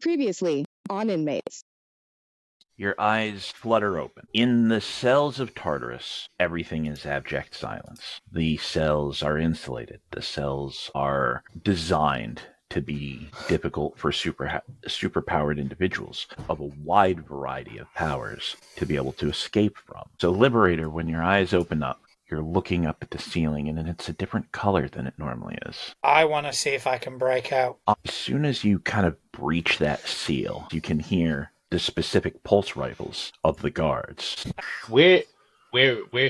Previously on Inmates. Your eyes flutter open. In the cells of Tartarus, everything is abject silence. The cells are insulated. The cells are designed to be difficult for superpowered individuals of a wide variety of powers to be able to escape from. So, Liberator, when your eyes open up, you're looking up at the ceiling and it's a different color than it normally is. I want to see if I can break out. As soon as you kind of breach that seal, you can hear the specific pulse rifles of the guards. We're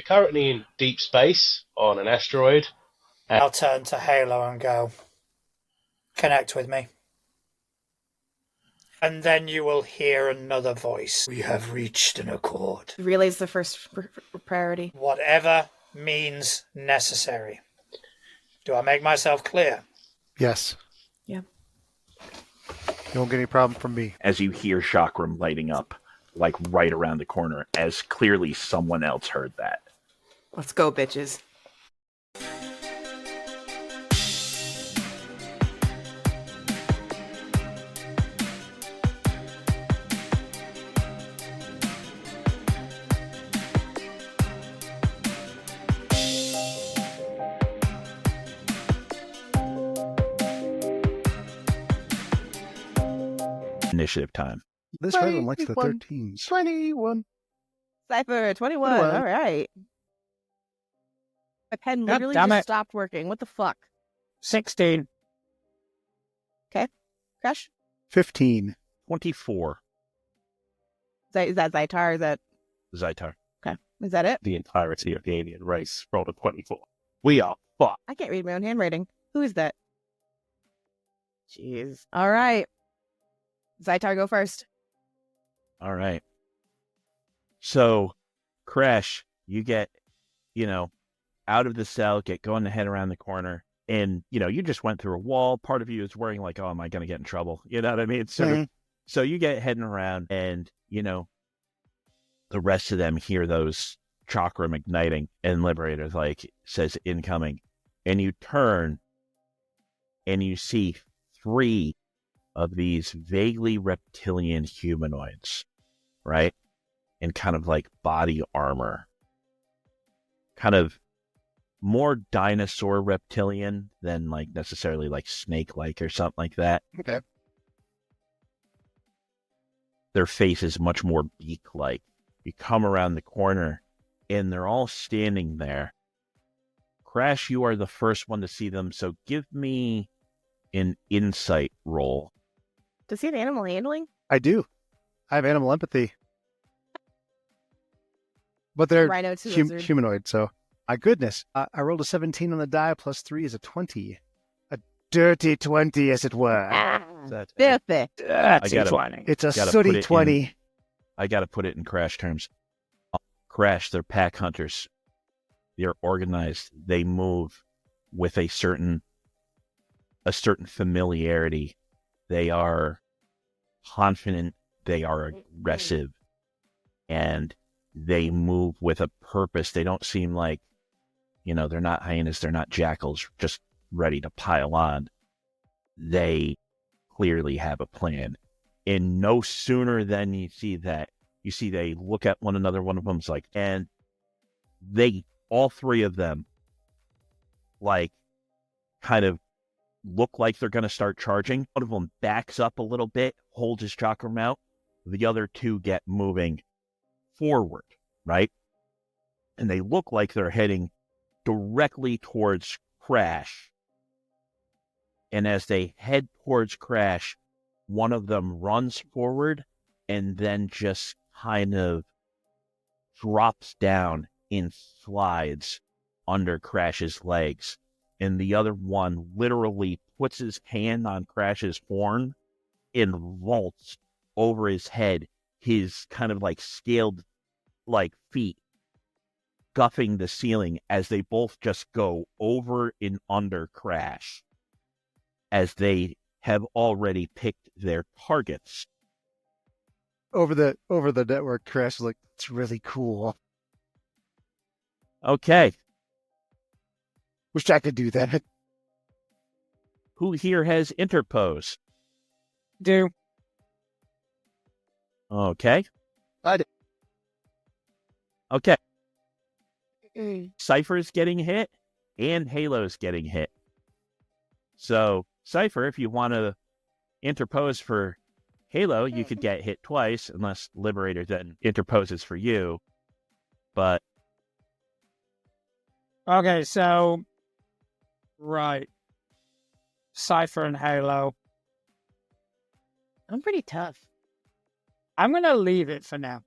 currently in deep space on an asteroid. I'll turn to Halo and go, connect with me. And then you will hear another voice. We have reached an accord. Relay's the first priority. Whatever means necessary. Do I make myself clear? Yes. Yeah. You won't get any problem from me. As you hear chakram lighting up, like right around the corner, as clearly someone else heard that. Let's go, bitches. Initiative time. This rhythm likes the 13s. 21. Cypher, 21. 21. All right. My pen God literally damn just it. stopped working. What the fuck? 16. Crash? 15. 24. Is that Zytar? Is that... Zytar. Okay. Is that it? The entirety of the alien race rolled a 24. We are fucked. I can't read my own handwriting. Who is that? Jeez. All right. Zytar, go first. All right. So, Crash, you get, out of the cell, get going to head around the corner. And, you just went through a wall. Part of you is worrying like, oh, am I going to get in trouble? You know what I mean? So you get heading around and, the rest of them hear those chakram igniting and Liberator says incoming. And you turn and you see 3 of these vaguely reptilian humanoids, right? In kind of like body armor. Kind of more dinosaur reptilian than necessarily snake-like or something like that. Okay. Their face is much more beak-like. You come around the corner and they're all standing there. Crash, you are the first one to see them, so give me an insight roll. Does he have animal handling? I do. I have animal empathy. But they're Rhino to lizard. humanoid, so... My goodness. I rolled a 17 on the die, plus 3 is a 20. A dirty 20, as it were. Filthy. That's exciting. It's a sooty 20. I gotta put it in Crash terms. Crash, they're pack hunters. They're organized. They move with a certain familiarity. They are confident. They are aggressive. And they move with a purpose. They don't seem like, they're not hyenas. They're not jackals just ready to pile on. They clearly have a plan. And no sooner than you see they look at one another. One of them's and all 3 of them, kind of look like they're going to start charging. One of them backs up a little bit, holds his chakram out. The other 2 get moving forward, right? And they look like they're heading directly towards Crash. And as they head towards Crash, one of them runs forward and then just kind of drops down and slides under Crash's legs. And the other one literally puts his hand on Crash's horn and vaults over his head, his kind of scaled feet guffing the ceiling as they both just go over and under Crash as they have already picked their targets. Over the network, Crash is it's really cool. Okay. Wish I could do that. Who here has interpose? Do. Okay. I did. Okay. Cypher's getting hit and Halo's getting hit. So, Cypher, if you want to interpose for Halo, you could get hit twice, unless Liberator then interposes for you. But Okay, so right, Cypher and Halo. I'm pretty tough. I'm gonna leave it for now.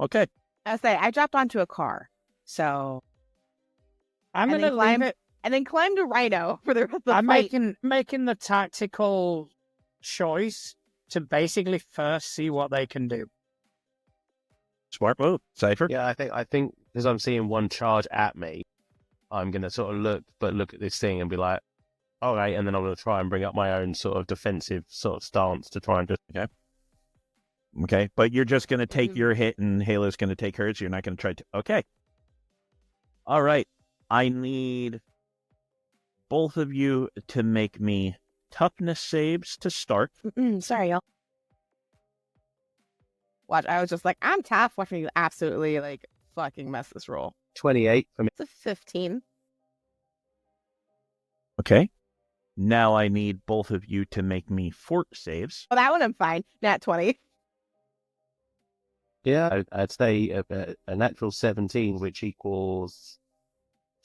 okay, I say I dropped onto a car, so I'm And gonna then climb- leave it. and then climbed a rhino for the I'm fight. making the tactical choice to basically first see what they can do. smart move, Cypher. Yeah, I think because I'm seeing one charge at me, I'm gonna sort of look at this thing and be like, all right, and then I'm gonna try and bring up my own sort of defensive sort of stance to try and just Okay, but you're just going to take your hit and Halo's going to take hers. You're not going to try to... Okay. All right. I need both of you to make me toughness saves to start. Sorry, y'all. Watch, I was just like, I'm tough. Watching you absolutely like fucking mess this roll. 28 for me. It's a 15. Okay. Now I need both of you to make me fort saves. Well, that one I'm fine. Nat 20. Yeah, I'd say a natural 17, which equals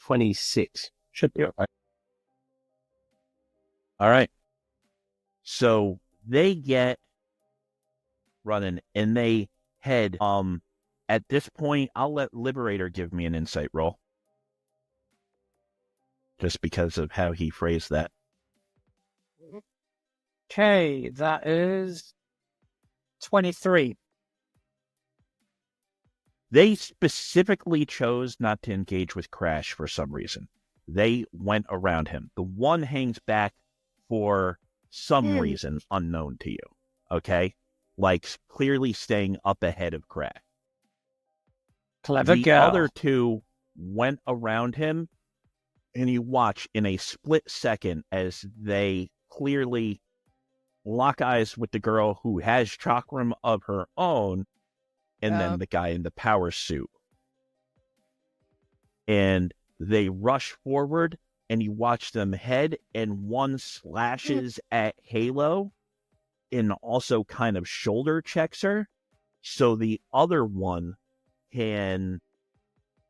26. Should be all right. All right. So they get running and they head. At this point, I'll let Liberator give me an insight roll. Just because of how he phrased that. Okay, that is 23. They specifically chose not to engage with Crash for some reason. They went around him. The one hangs back for some reason unknown to you. Okay? Like clearly staying up ahead of Crash. Clever The girl. other two went around him, and you watch in a split second as they clearly lock eyes with the girl who has chakram of her own, and then the guy in the power suit. And they rush forward, and you watch them head, and one slashes at Halo and also kind of shoulder checks her. So the other one can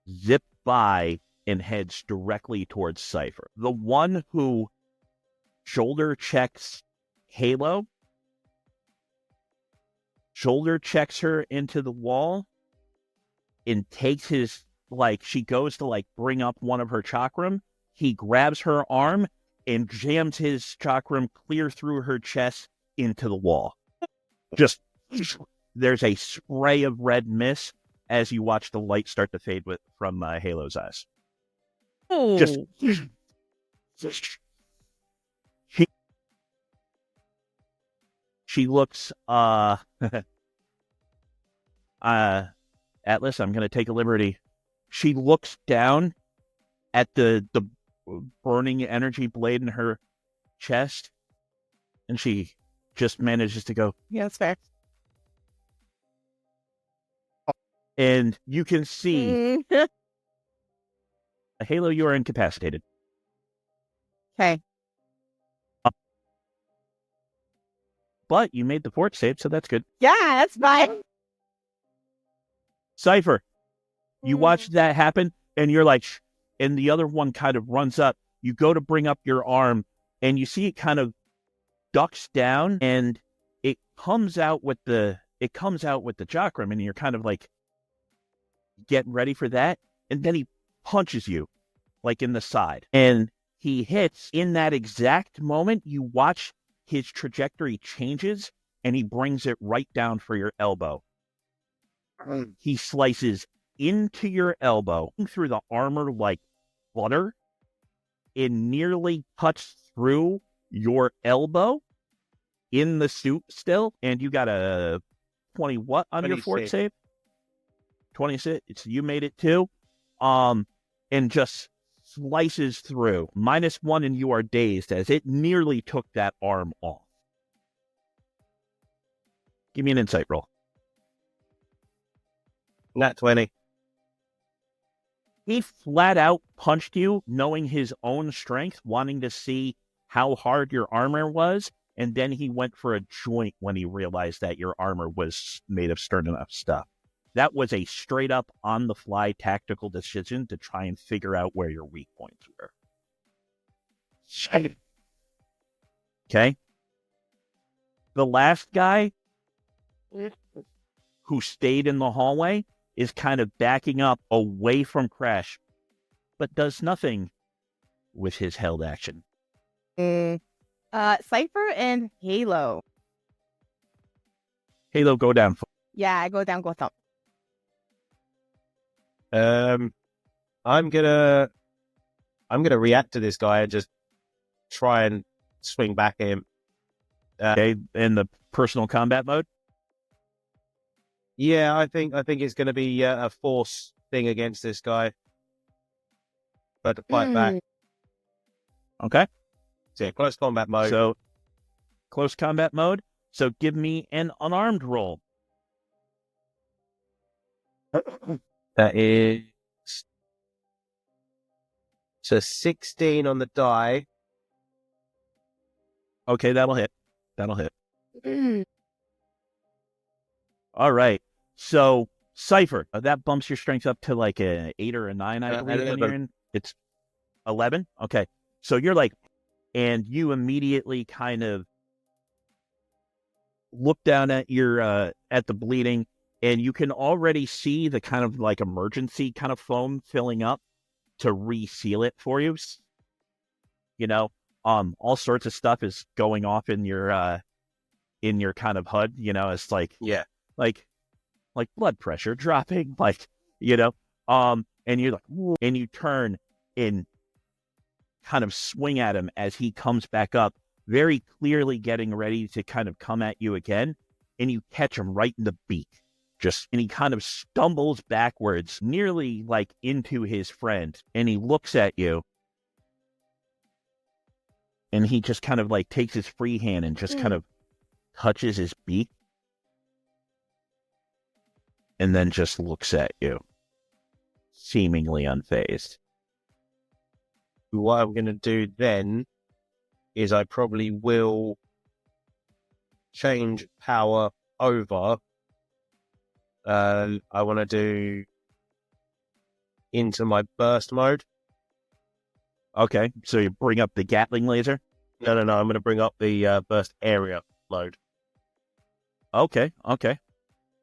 zip by and heads directly towards Cypher. The one who shoulder checks Halo, shoulder checks her into the wall and takes his, like, she goes to, like, bring up one of her chakram. He grabs her arm and jams his chakram clear through her chest into the wall. Just, there's a spray of red mist as you watch the light start to fade from Halo's eyes. Just she looks Atlas, I'm gonna take a liberty. She looks down at the burning energy blade in her chest, and she just manages to go, Yeah, that's fair. and you can see Halo, you are incapacitated. Okay. But you made the fort save, so that's good. Yeah, that's fine. Cypher, you watch that happen, and you're like, shh, and the other one kind of runs up. You go to bring up your arm, and you see it kind of ducks down, and it comes out with the chakram, and you're kind of like getting ready for that, and then he punches you, like in the side, and he hits. In that exact moment, you watch his trajectory changes, and he brings it right down for your elbow. He slices into your elbow through the armor like butter. It nearly cuts through your elbow in the suit still, and you got a 20 what on your fort 26. save? 26. You made it too. And just slices through. -1, and you are dazed as it nearly took that arm off. Give me an insight roll. Nat 20. He flat out punched you, knowing his own strength, wanting to see how hard your armor was, and then he went for a joint when he realized that your armor was made of stern enough stuff. That was a straight up on the fly tactical decision to try and figure out where your weak points were. Okay? The last guy who stayed in the hallway is kind of backing up away from Crash, but does nothing with his held action. Cypher and Halo. Halo, go down. Yeah, I go down, go up. I'm gonna react to this guy and just try and swing back at him. Okay, in the personal combat mode? Yeah, I think it's going to be a force thing against this guy, but to fight back. Okay. So yeah, close combat mode. So, close combat mode. So, give me an unarmed roll. That is so 16 on the die. Okay, that'll hit. That'll hit. All right. So, Cypher, that bumps your strength up to like an 8 or a 9, I believe. 11. It's 11? Okay. So you're like, and you immediately kind of look down at your, at the bleeding, and you can already see the kind of like emergency kind of foam filling up to reseal it for you. You know, all sorts of stuff is going off in your kind of HUD, you know, it's like, Yeah. like blood pressure dropping, like, you know, and you're like, and you turn and kind of swing at him as he comes back up, very clearly getting ready to kind of come at you again, and you catch him right in the beak. And he kind of stumbles backwards, nearly like into his friend, and he looks at you, and he just kind of like takes his free hand and just kind of touches his beak, and then just looks at you, seemingly unfazed. What I'm going to do then is I probably will change power over. I want to do into my burst mode. Okay, so you bring up the Gatling laser? No, I'm going to bring up the burst area mode. Okay.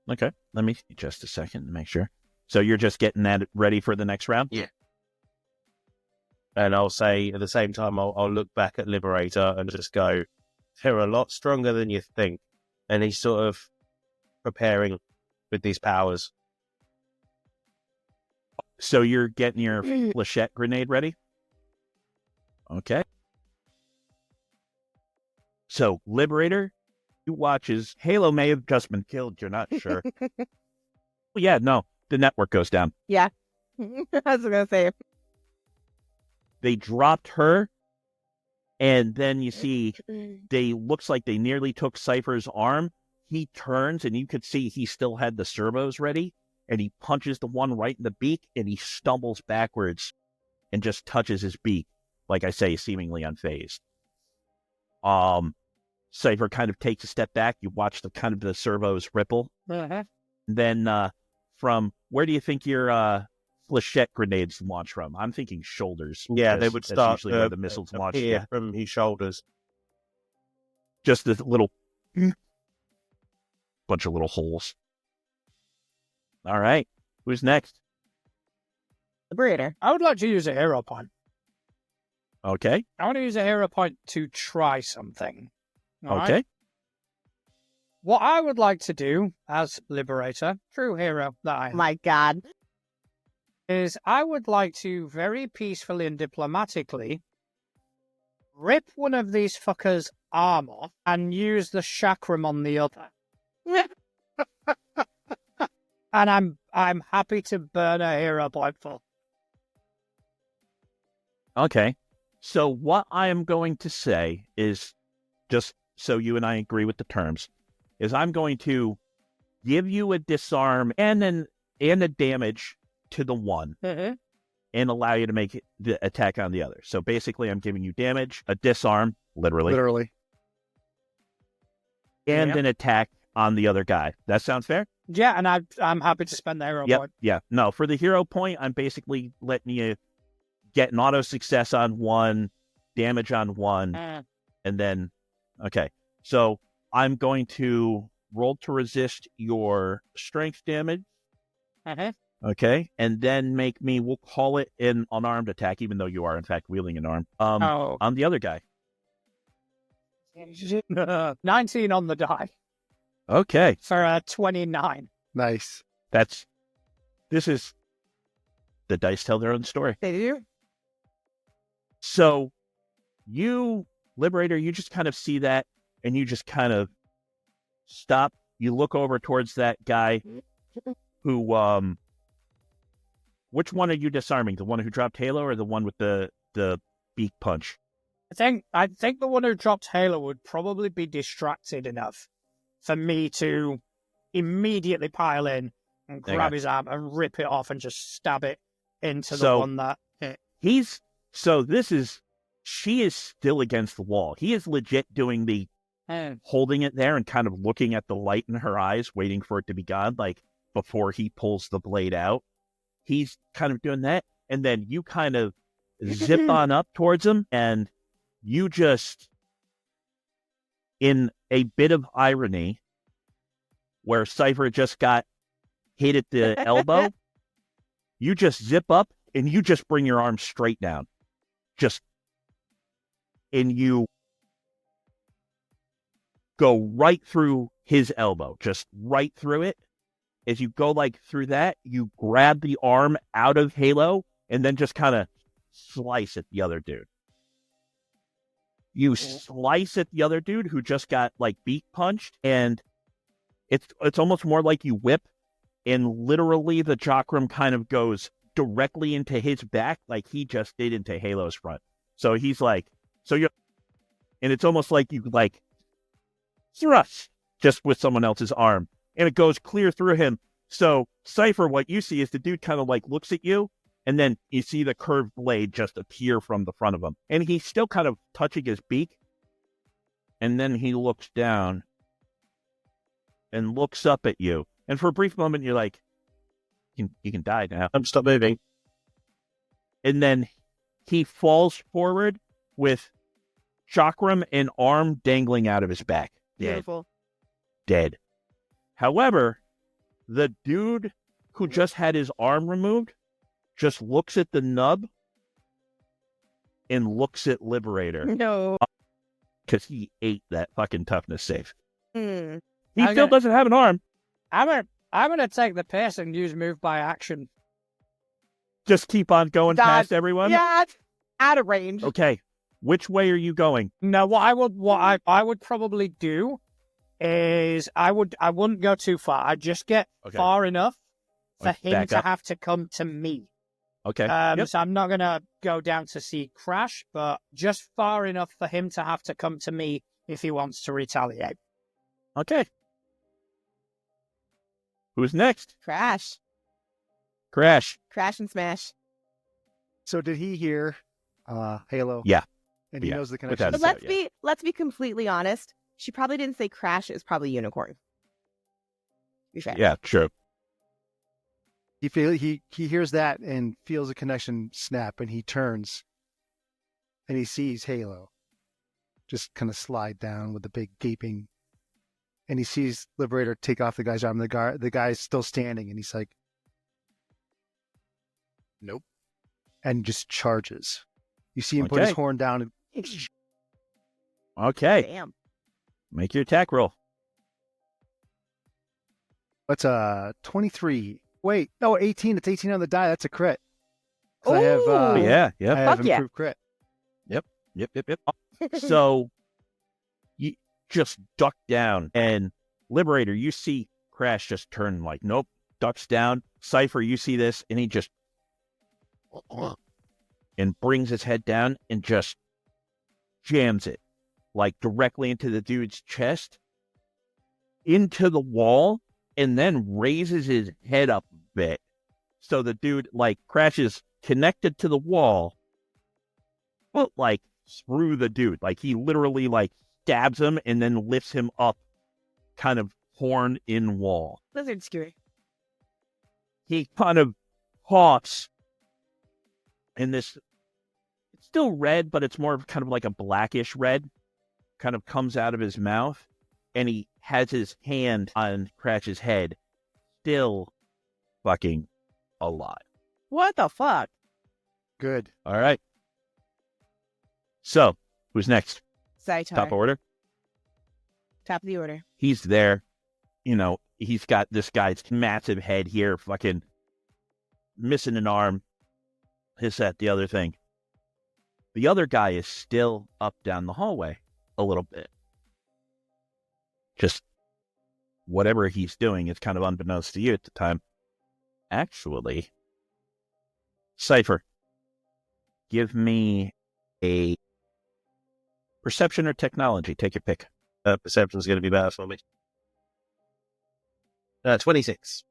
Let me see just a second to make sure. So you're just getting that ready for the next round? Yeah. And I'll say at the same time, I'll look back at Liberator and just go, they're a lot stronger than you think. And he's sort of preparing with these powers. So you're getting your flechette grenade ready? Okay. So, Liberator, you watch as Halo may have just been killed, you're not sure. Yeah, no, the network goes down. Yeah. I was going to say. They dropped her, and then you see looks like they nearly took Cypher's arm. He turns, and you could see he still had the servos ready, and he punches the one right in the beak, and he stumbles backwards and just touches his beak. Like I say, seemingly unfazed. Cypher kind of takes a step back. You watch the kind of the servos ripple. Then from where do you think your flechette grenades launch from? I'm thinking shoulders. Yeah, they would start usually where the missiles launch here from his shoulders. Just this little bunch of little holes. All right, who's next? Liberator. I would like to use a hero point. Okay. I want to use a hero point to try something. All Okay. right? What I would like to do as Liberator, true hero that I am, My God. is I would like to very peacefully and diplomatically rip one of these fuckers' arm off and use the chakram on the other. And I'm happy to burn a hero point for. Okay. So what I am going to say is, just so you and I agree with the terms, is I'm going to give you a disarm and then and a damage to the one Mhm. and allow you to make the attack on the other. So basically, I'm giving you damage, a disarm, literally, and Yep. an attack on the other guy. That sounds fair? Yeah, and I'm happy to spend the hero Yep. point. Yeah. No, for the hero point, I'm basically letting you get an auto success on one, damage on one, Mm. and then, okay. So I'm going to roll to resist your strength damage. Mhm. Okay. And then make me, we'll call it an unarmed attack, even though you are, in fact, wielding an arm, Oh. on the other guy. 19 on the die Okay. for a 29. Nice. This is, the dice tell their own story. They do. So you, Liberator, you just kind of see that and you just kind of stop. You look over towards that guy who, which one are you disarming? The one who dropped Halo or the one with the beak punch? I think the one who dropped Halo would probably be distracted enough for me to immediately pile in and grab his arm and rip it off and just stab it into the one that hit. She is still against the wall. He is legit doing the holding it there and kind of looking at the light in her eyes, waiting for it to be gone, like before he pulls the blade out. He's kind of doing that. And then you kind of zip on up towards him and you just, in a bit of irony, where Cypher just got hit at the elbow, you just zip up and you just bring your arm straight down. And you go right through his elbow, just right through it. As you go like through that, you grab the arm out of Halo and then just kind of slice at the other dude. You slice at the other dude who just got like beak punched, and it's almost more like you whip, and literally the chakram kind of goes directly into his back like he just did into Halo's front. So he's like, and it's almost like you like thrust just with someone else's arm, and it goes clear through him. So Cypher, what you see is the dude kind of like looks at you, and then you see the curved blade just appear from the front of him. And he's still kind of touching his beak. And then he looks down and looks up at you. And for a brief moment, you're like, you can die now. Stop moving. And then he falls forward with chakram and arm dangling out of his back. Beautiful. Dead. However, the dude who just had his arm removed just looks at the nub and looks at Liberator. No. Because he ate that fucking toughness save. Mm. He still doesn't have an arm. I'm gonna take the piss and use move by action. Just keep on going Dodge. past everyone? Yeah, it's out of range. Okay. Which way are you going? No, what I would probably do is I wouldn't go too far. I'd just get far enough for Like him back to up? have to come to me. Okay. Yep. So I'm not gonna go down to see Crash, but just far enough for him to have to come to me if he wants to retaliate. Okay. Who's next? Crash. Crash. Crash and smash. So did he hear Halo? Yeah. And he Yeah. knows the Without connection. a But doubt, let's be completely honest. She probably didn't say Crash is probably unicorn. Be fair. Yeah, true. He hears that and feels a connection snap, and he turns and he sees Halo just kind of slide down with a big gaping, and he sees Liberator take off the guy's arm. The guy's still standing, and he's like, "Nope," and just charges. You see him put his Okay. horn down and Okay. Damn. Make your attack roll. what's 23? Wait, no, 18. It's 18 on the die. That's a crit. 'Cause I have Ooh. Yeah. I Yep. have Fuck yeah. improved crit. Yep. So you just duck down, and Liberator, you see Crash just turn like, nope, ducks down. Cypher, you see this, and he just and brings his head down and just jams it like directly into the dude's chest, into the wall, and then raises his head up bit. So the dude, like, crashes connected to the wall, but, like, through the dude. Like, he literally, like, stabs him and then lifts him up, kind of horn in wall. Lizard skewer. He kind of coughs, and this, it's still red, but it's more of kind of like a blackish red, kind of comes out of his mouth, and he has his hand on Cratch's head, still fucking alive. What the fuck? Good. All right. So, who's next? Zaitar. Top order? Top of the order. He's there. You know, he's got this guy's massive head here, fucking missing an arm. His that, the other thing. The other guy is still up down the hallway a little bit. Just whatever he's doing is kind of unbeknownst to you at the time. Actually, Cypher, give me a perception or technology. Take your pick. Perception's going to be better for me. 26.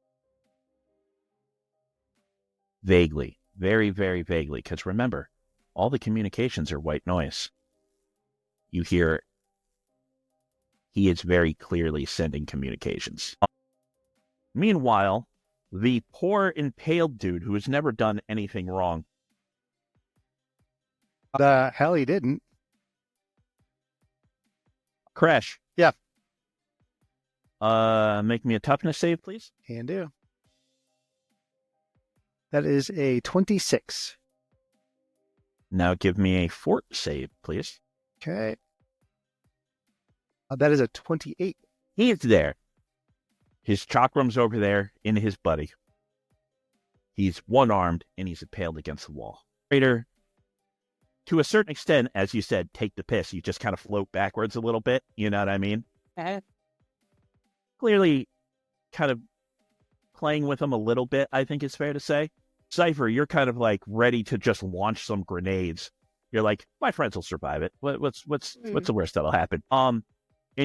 Vaguely. Very, very vaguely. Because remember, all the communications are white noise. You hear he is very clearly sending communications. Meanwhile, the poor impaled dude who has never done anything wrong. The hell he didn't. Crash. Yeah. Make me a toughness save, please. Can do. That is a 26. Now give me a fort save, please. Okay. That is a 28. He is there. His chakram's over there in his buddy. He's one-armed, and he's impaled against the wall. Raider, to a certain extent, as you said, take the piss. You just kind of float backwards a little bit. You know what I mean? Clearly kind of playing with him a little bit, I think is fair to say. Cypher, you're kind of like ready to just launch some grenades. You're like, my friends will survive it. What's the worst that'll happen? And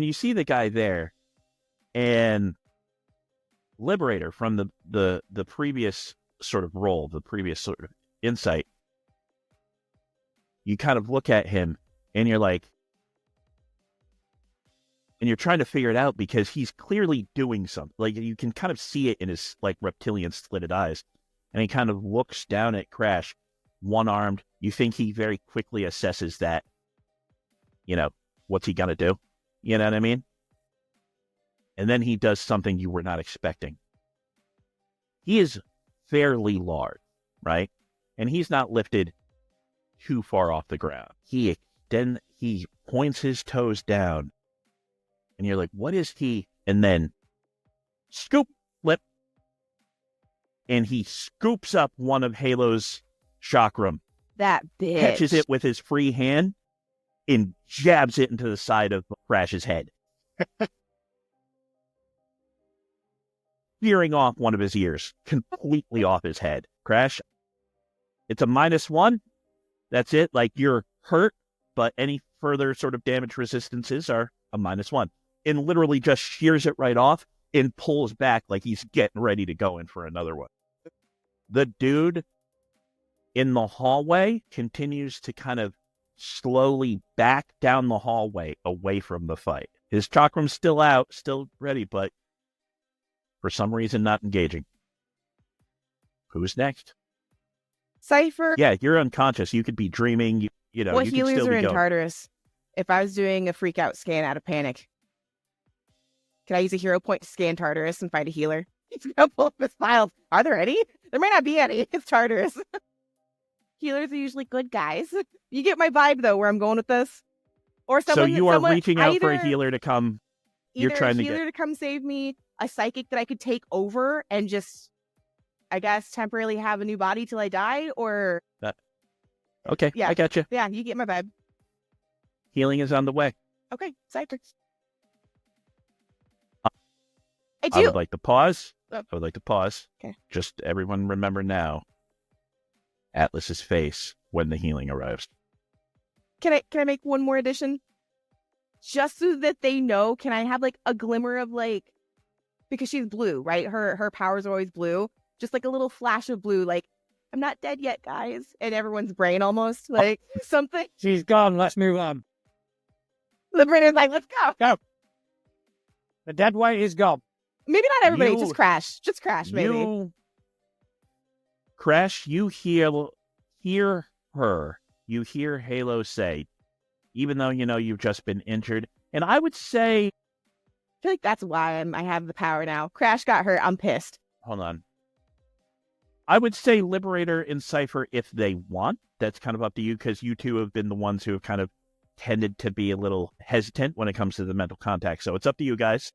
you see the guy there, and Liberator from the previous sort of role, the previous sort of insight, you kind of look at him, and you're like, and you're trying to figure it out because he's clearly doing something. Like, you can kind of see it in his, like, reptilian slitted eyes. And he kind of looks down at Crash, one-armed. You think he very quickly assesses that, you know, what's he going to do? You know what I mean? And then he does something you were not expecting. He is fairly large, right? And he's not lifted too far off the ground. He points his toes down, and you're like, what is he? And then scoop, flip, and he scoops up one of Halo's chakram. That bitch. Catches it with his free hand and jabs it into the side of Crash's head. Veering off one of his ears, completely off his head. Crash, it's a -1. That's it. Like, you're hurt, but any further sort of damage resistances are a -1. And literally just shears it right off and pulls back like he's getting ready to go in for another one. The dude in the hallway continues to kind of slowly back down the hallway away from the fight. His chakram's still out, still ready, but for some reason not engaging. Who's next? Cypher. Yeah, you're unconscious. You could be dreaming. You know, What you could healers still are be in going. Tartarus? If I was doing a freak out scan out of panic, can I use a hero point to scan Tartarus and find a healer? He's gonna pull up his files. Are there any? There may not be any. It's Tartarus. Healers are usually good guys. You get my vibe though, where I'm going with this. Or So someone. you are someone, reaching out for a either- healer to come. You're Either trying a to healer get. to come save me, a psychic that I could take over and just, I guess, temporarily have a new body till I die, or Okay, Yeah. I got you. yeah, you get my vibe. Healing is on the way. Okay, Cypher. I I do. would like to pause. Oh. I would like to pause. Okay. Just everyone remember now, Atlas's face when the healing arrives. Can I make one more addition? Just so that they know, can I have like a glimmer of like, because she's blue, right? Her powers are always blue. just like a little flash of blue, like, I'm not dead yet, guys. And everyone's brain almost, like, something. She's gone. Let's move on. Liberator's like, let's go. The dead weight is gone. Maybe not everybody, You- just Crash. Just Crash, maybe. Crash, you hear her. You hear Halo say, even though you know you've just been injured. And I would say, I feel like that's why I have the power now. Crash got hurt. I'm pissed. hold on. I would say Liberator and Cypher if they want. That's kind of up to you because you two have been the ones who have kind of tended to be a little hesitant when it comes to the mental contact. So it's up to you guys.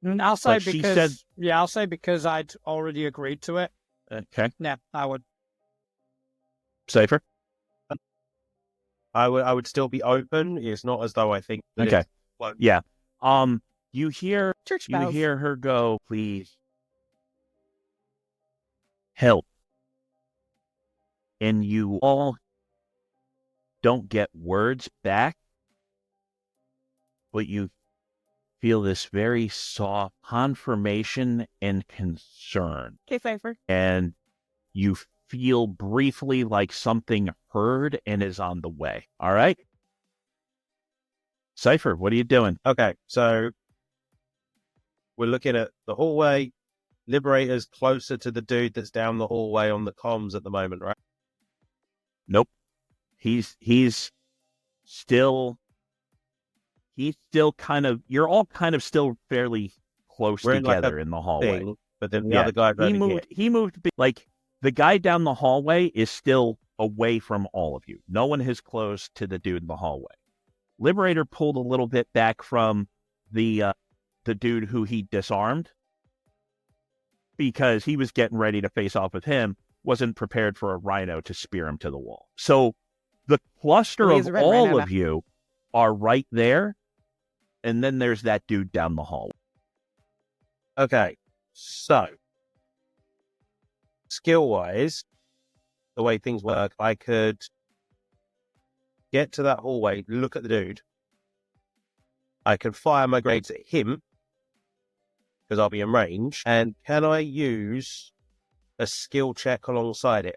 And I'll say But she because said- I'll say because I'd already agreed to it. Okay. Yeah, I would. Cypher? I would still be open. It's not as though I think. That Okay. it's- well, Yeah. You hear Church you bells. hear her go, please help. And you all don't get words back, but you feel this very soft confirmation and concern. Okay, Cypher. And you feel briefly like something heard and is on the way. All right? Cypher, what are you doing? Okay, so we're looking at the hallway. Liberator's closer to the dude that's down the hallway on the comms at the moment, right? Nope. He's still kind of, you're all kind of still fairly close We're in like together a in the hallway. Thing, but then the Yeah, other guy's over He moved like the guy down the hallway is still away from all of you. No one has closed to the dude in the hallway. Liberator pulled a little bit back from the dude who he disarmed because he was getting ready to face off with him, wasn't prepared for a rhino to spear him to the wall. So the cluster He's of a red all rhino of you are right there, and then there's that dude down the hall. Okay, so skill-wise, the way things work, I could get to that hallway, look at the dude. I can fire my grenades at him because I'll be in range. And can I use a skill check alongside it?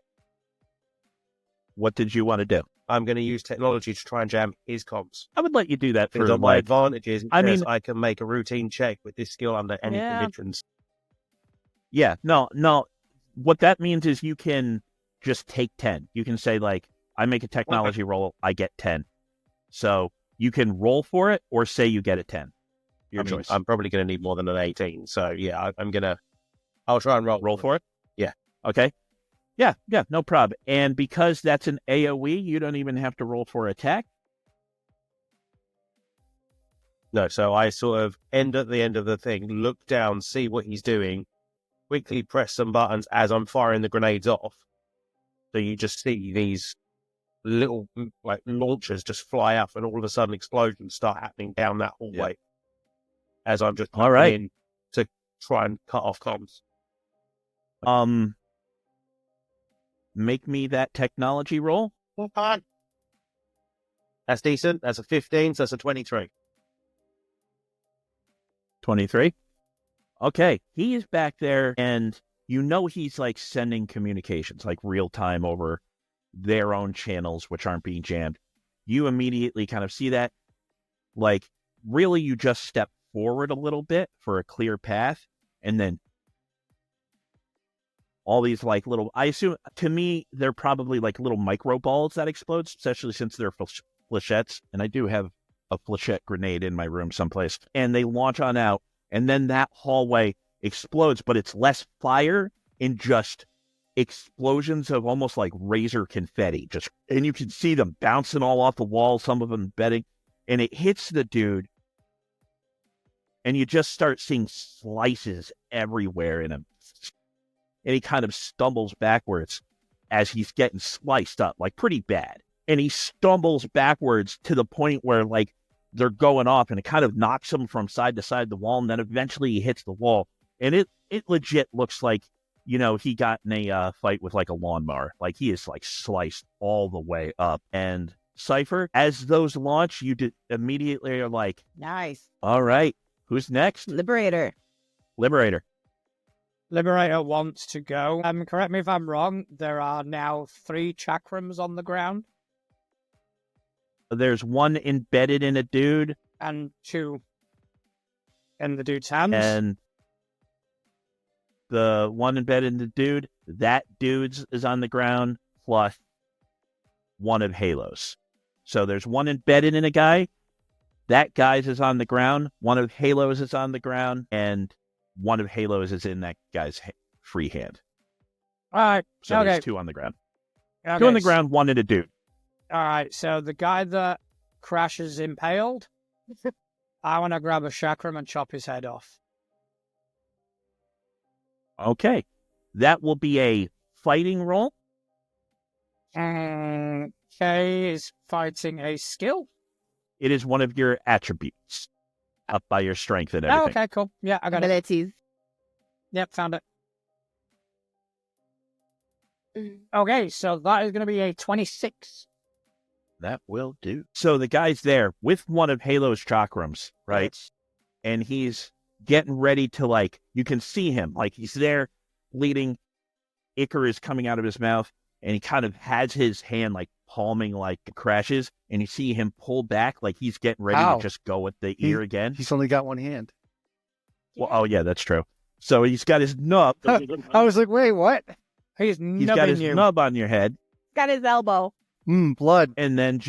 What did you want to do? I'm going to use technology to try and jam his comms. I would let you do that for Because on my like, advantages, I mean- I can make a routine check with this skill under any Yeah. conditions. yeah, no. What that means is you can just take 10. You can say like, I make a technology roll, I get 10. So you can roll for it or say you get a 10. Your I mean, choice. I'm probably going to need more than an 18. So yeah, I'll try and roll for it? Yeah. Okay. Yeah, no problem. And because that's an AoE, you don't even have to roll for attack. No, so I sort of end at the end of the thing, look down, see what he's doing, quickly press some buttons as I'm firing the grenades off. So you just see these little like launchers just fly up, and all of a sudden explosions start happening down that hallway. As I'm just All right. in to try and cut off comms. Make me that technology roll. That's decent. That's a 15, so that's a 23. 23. Okay, he is back there, and you know he's like sending communications, like real time over their own channels, which aren't being jammed. You immediately kind of see that. Like, really, you just step forward a little bit for a clear path, and then all these like little, I assume, to me, they're probably like little micro balls that explode, especially since they're flechettes. And I do have a flechette grenade in my room someplace. And they launch on out, and then that hallway explodes, but it's less fire and just explosions of almost like razor confetti. And you can see them bouncing all off the wall, some of them bedding, and it hits the dude. And you just start seeing slices everywhere in him. And he kind of stumbles backwards as he's getting sliced up, like pretty bad. And he stumbles backwards to the point where like they're going off, and it kind of knocks him from side to side of the wall. And then eventually he hits the wall, and it legit looks like, you know, he got in a fight with like a lawnmower. Like he is like sliced all the way up. And Cypher, as those launch, you immediately are like, Nice. all right, who's next? Liberator. Liberator. Liberator wants to go. Correct me if I'm wrong, there are now 3 chakrams on the ground. There's one embedded in a dude. And 2 in the dude's hands. And the one embedded in the dude, that dude's is on the ground, plus one of Halo's. So there's one embedded in a guy, that guy's is on the ground, one of Halo's is on the ground, and one of Halo's is in that guy's free hand. All right. So okay. there's 2 on the ground. Okay. 2 on the ground, 1 in a dude. All right. So the guy that Crash is impaled, I want to grab a chakram and chop his head off. Okay. That will be a fighting roll. Kay is fighting a skill. It is one of your attributes, up by your strength and everything. Oh, okay, cool. Yeah, I got it. Abilities. Yep, found it. Okay, so that is going to be a 26. That will do. So the guy's there with one of Halo's chakrams, right? And he's getting ready to, like, you can see him, like, he's there bleeding. Ichor is coming out of his mouth, and he kind of has his hand, like, palming, like, Crashes, and you see him pull back, like he's getting ready Ow. to just go with the ear again. He's only got one hand. Well, oh, yeah, that's true. So he's got his nub. I was like, wait, what? He's He's got his you. nub on your head. Got his elbow. Blood. And then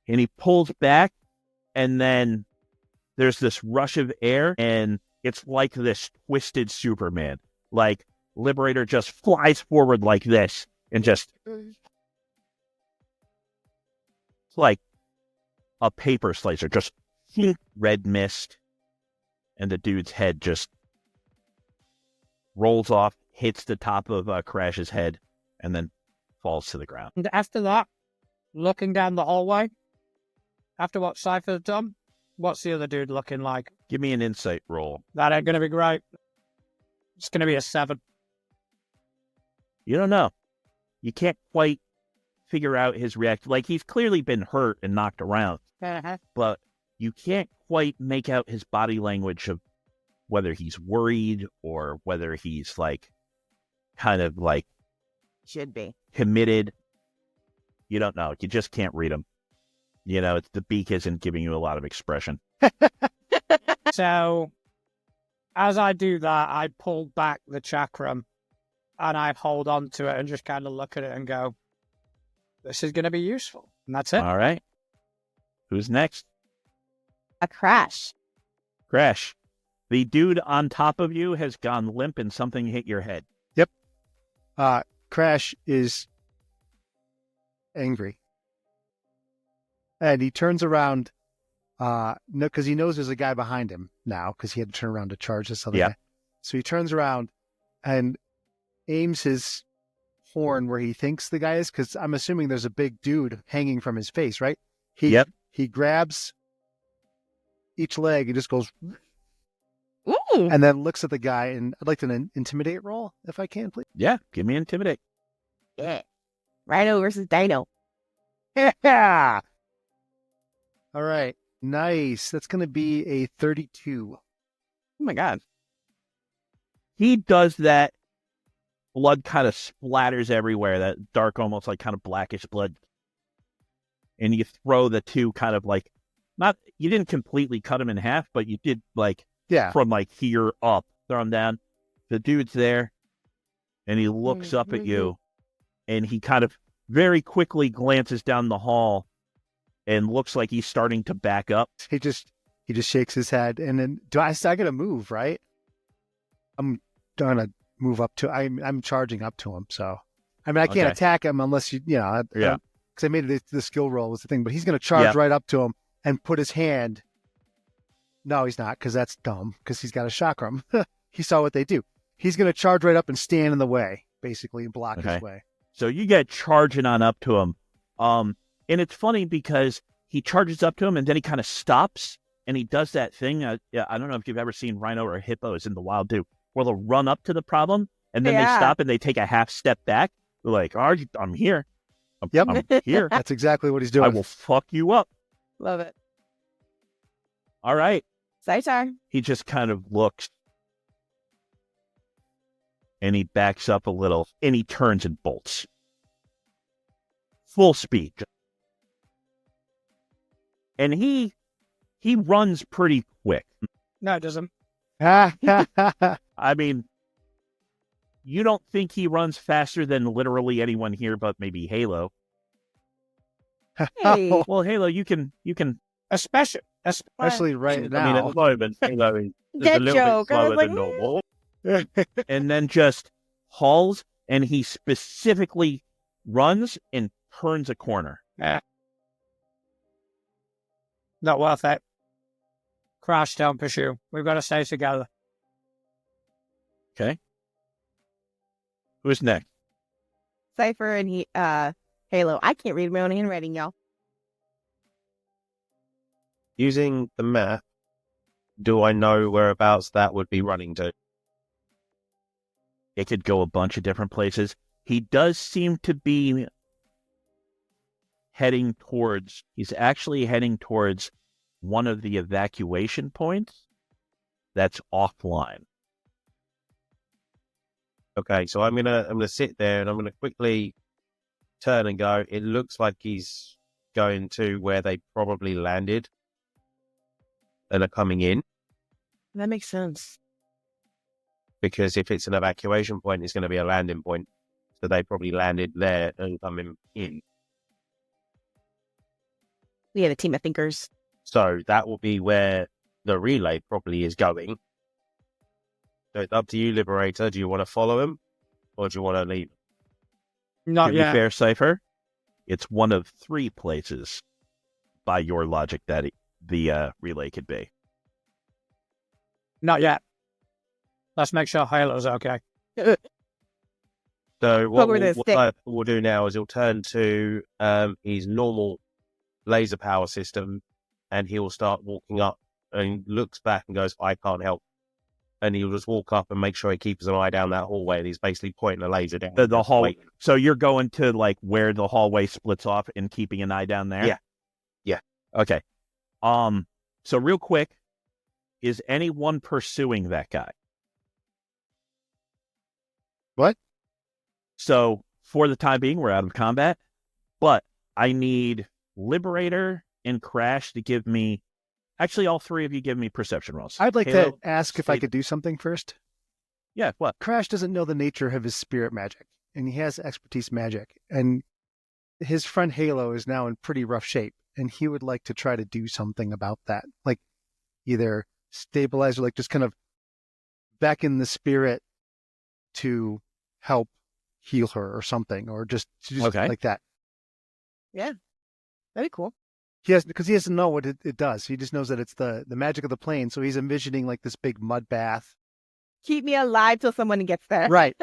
and he pulls back, and then there's this rush of air, and it's like this twisted Superman. Like, Liberator just flies forward like this, and just, it's like a paper slicer, just red mist, and the dude's head just rolls off, hits the top of Crash's head, and then falls to the ground. And after that, looking down the hallway, after what Cypher's done, what's the other dude looking like? Give me an insight roll. That ain't going to be great. It's going to be a 7. You don't know. You can't quite figure out his reaction. Like, he's clearly been hurt and knocked around, but you can't quite make out his body language of whether he's worried or whether he's, like, kind of, like, Should be. committed. You don't know. You just can't read him. You know, the beak isn't giving you a lot of expression. So, as I do that, I pull back the chakram and I hold on to it and just kind of look at it and go, this is going to be useful. And that's it. All right. Who's next? A Crash. Crash. The dude on top of you has gone limp and something hit your head. Crash is angry. And he turns around, because he knows there's a guy behind him now, because he had to turn around to charge this other guy. So he turns around and aims his horn where he thinks the guy is, because I'm assuming there's a big dude hanging from his face, right? He grabs each leg and just goes, Ooh. and then looks at the guy, and I'd like to intimidate roll, if I can, please. Yeah, give me intimidate. Yeah. Rhino versus Dino. Yeah. All right. Nice. That's going to be a 32. Oh my God. He does that. Blood kind of splatters everywhere, that dark, almost like kind of blackish blood. And you throw the two kind of like, you didn't completely cut him in half, but you did, like, from like here up, throw him down. The dude's there, and he looks up at you, and he kind of very quickly glances down the hall and looks like he's starting to back up. He just shakes his head, and then I got to move, right? I'm gonna move up to. I'm charging up to him, so I mean I can't attack him unless because I made it the skill roll was the thing, but he's gonna charge right up to him and put his hand. No, he's not, because that's dumb, because he's got a chakram. He saw what they do. He's gonna charge right up and stand in the way, basically, and block his way. So you get charging on up to him. And it's funny because he charges up to him and then he kind of stops and he does that thing. I don't know if you've ever seen rhino or hippos in the wild do, where they'll run up to the problem and then they stop and they take a half step back. They're like, oh, I'm here. I'm here. That's exactly what he's doing. I will fuck you up. Love it. All right. Saitar. He just kind of looks and he backs up a little, and he turns and bolts. Full speed. And he runs pretty quick. No, it doesn't. I mean, you don't think he runs faster than literally anyone here but maybe Halo. Hey. Well, Halo, you can Especially right I mean, at now. the moment, Halo is a That little joke. bit I was slower like, than normal. and then just hauls, and he specifically runs and turns a corner. not worth it. Crash, don't pursue. We've got to stay together. Okay. Who's next? Cypher and Halo. I can't read my own handwriting, y'all. Using the map, do I know whereabouts that would be running to? It could go a bunch of different places. He does seem to be he's actually heading towards one of the evacuation points that's offline. Okay, so I'm gonna sit there and I'm gonna quickly turn and go. It looks like he's going to where they probably landed and are coming in, That makes sense. because if it's an evacuation point, it's going to be a landing point. So they probably landed there and coming in. We had a team of thinkers. So that will be where the relay probably is going. So it's up to you, Liberator. Do you want to follow him or do you want to leave? Not To be yet. fair, Cypher, it's one of 3 places by your logic that the relay could be. Not yet. Let's make sure Halo's okay. So what Poke with a stick. Cypher will do now is he'll turn to his normal laser power system and he will start walking up and looks back and goes, I can't help. And he'll just walk up and make sure he keeps an eye down that hallway, and he's basically pointing a laser down. The hall. Wait. So you're going to like where the hallway splits off and keeping an eye down there? Yeah. Okay. So real quick, is anyone pursuing that guy? What? So for the time being, we're out of combat, but I need Liberator and Crash to give me. Actually, all 3 of you give me perception rolls. I'd like Halo, to ask if I Slade- could do something first. Yeah, what? Crash doesn't know the nature of his spirit magic, and he has expertise magic. And his friend Halo is now in pretty rough shape, and he would like to try to do something about that. Like either stabilize or like just kind of back in the spirit to help heal her or something, or just Okay. like that. That'd be cool. Because he doesn't know what it does. He just knows that it's the magic of the plane. So he's envisioning like this big mud bath. Keep me alive till someone gets there. Right.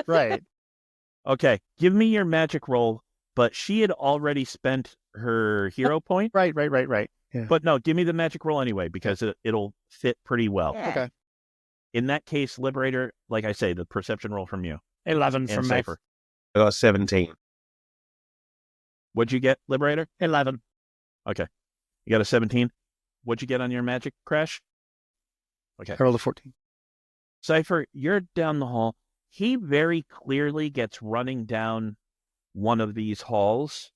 Okay, give me your magic roll, but she had already spent her hero point. Right. Yeah. But no, give me the magic roll anyway, because it'll fit pretty well. Yeah. Okay. In that case, Liberator, like I say, the perception roll from you. 11 And from me. Cypher. I got 17. What'd you get, Liberator? 11. Okay. You got a 17. What'd you get on your magic, Crash? Okay. I rolled a 14. Cypher, you're down the hall. He very clearly gets running down one of these halls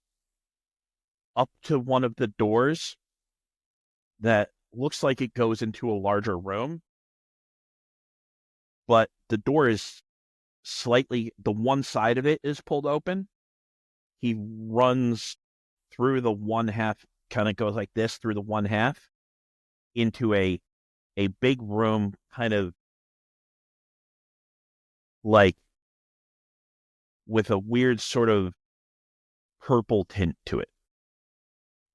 up to one of the doors that looks like it goes into a larger room. But the door is the one side of it is pulled open. He runs through the one half, kind of goes like this through the one half into a big room, kind of like with a weird sort of purple tint to it.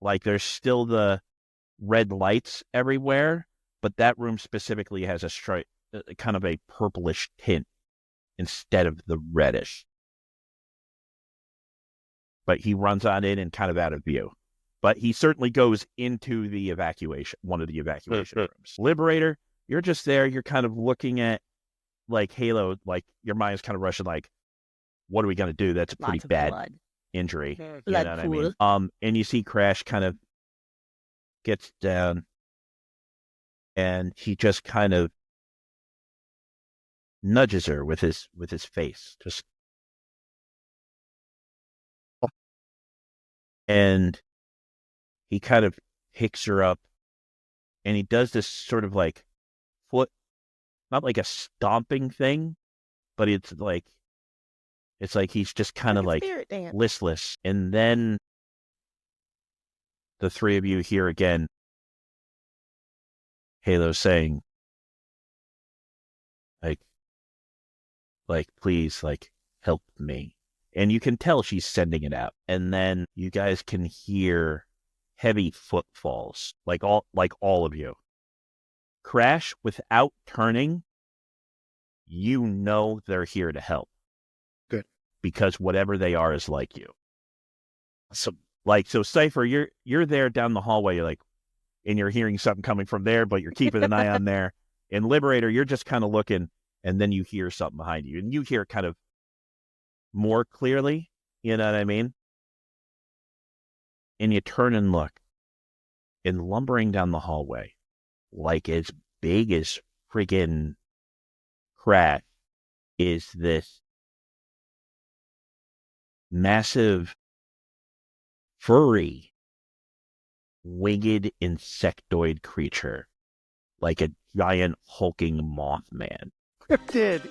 Like there's still the red lights everywhere, but that room specifically has a kind of a purplish tint instead of the reddish. But he runs on in and kind of out of view. But he certainly goes into one of the evacuation rooms. Liberator, you're just there. You're kind of looking at like Halo, like your mind's kind of rushing like, what are we going to do? That's a pretty Lots of bad blood. injury. Blood You know what I mean? pool. And you see Crash kind of gets down and he just kind of nudges her with his face, just, and he kind of picks her up, and he does this sort of like foot, not like a stomping thing, but it's like he's just kind of like spirit dance. listless. And then the three of you hear again Halo saying, like, please, like, help me. And you can tell she's sending it out. And then you guys can hear heavy footfalls, like all of you. Crash, without turning, you know they're here to help. Good. Because whatever they are is like you. So Cypher, you're there down the hallway, you're like, and you're hearing something coming from there, but you're keeping an eye on there. In Liberator, you're just kind of looking, and then you hear something behind you, and you hear kind of more clearly, you know what I mean? And you turn and look, and lumbering down the hallway, like as big as friggin' Crash, is this massive, furry, winged insectoid creature, like a giant hulking Mothman. Cryptid.